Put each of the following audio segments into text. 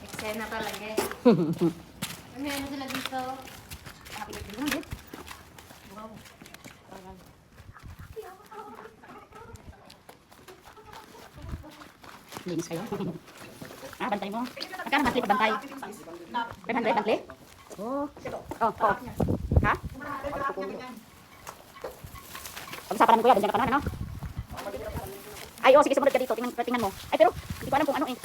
Eksena talaga eh. May ano sila dito? Happy birthday lang, babe. Wow. Linis kayo. Bantay mo. Magkano monthly pa bantay? 500 monthly? Oh. Oh, oh. Ha? Pag-usapan namin kuya, ganyan ka pa naman, ano? Ay, oh, sige, sumunod ka dito. Tingnan mo. Ay, pero, hindi ko alam kung ano eh.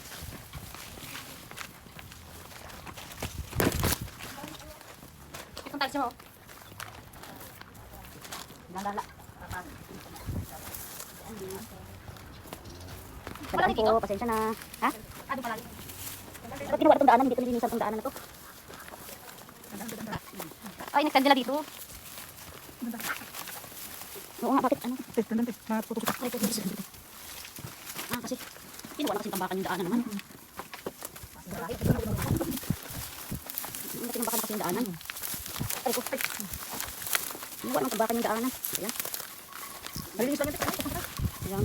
Itong tags mo. Lala. Pagdaan po, pasensya na. Ha? Ano pala? Ba't ginawa itong daanan? Hindi ito nilinisan itong daanan na to. Ay, nagtag nila dito. Oo nga, bakit? Ano? Kasi kinuha na kasi tambakan yung daanan naman. Bakit tinambakan na kasi yung daanan? Ay ko. Kinuha ng tambakan yung daanan. Ayan. Malinis lang ito. Ayan.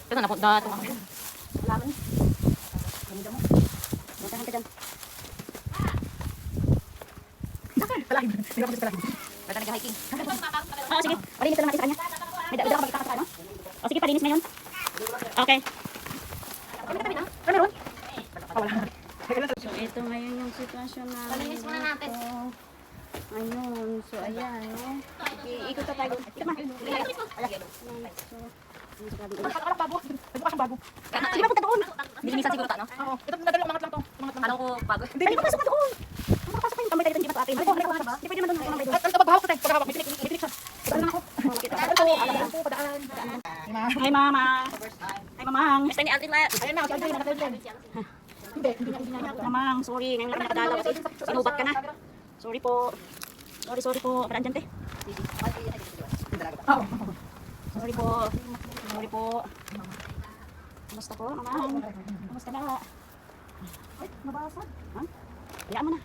Ito na po. Dato. Wala man. Ganda mo. Ganda ka dyan. Palagi. Hindi ako palagi. Basta nag-hiking. Oo, sige. Palinis lang natin sa kanya. May dala ka magkita ka sa ano? O sige, palinis ngayon. Okay. Meron? Wala. So, ito ngayon yung sitwasyon namin. Palinis muna natin. Ayun. So, ayan. No? Ikot na tayo. Ikot na. Pagkakalak bago. Nagbukas ang bago. Sige ba punta doon? Bilinisan siguro ta, no? Oo. Ito nadalo umangat lang to. Alam ko bago. Hindi ko pasok na doon. Makapasok kayo. Tambay tayo doon. Hindi ba ito atin? Hindi pwede naman doon. Pagkahawak ko tayo. Pagkahawak. May tinik siya. Padaan lang ako. Padaan. Hi, mama. Hi, mamang. Basta ni Aldrin na. Ayun na, si Aldrin. Nakadaldrin. Hindi na. Mamang, sorry. Ngayon lang nakadalaw kasi sinubat ka na. Sorry po. Sorry po. Parang dyan, te. Sorry po. Sorry po. Kamusta po, mamang? Kamusta na? Ay, nabasag. Ha? Hayaan mo na.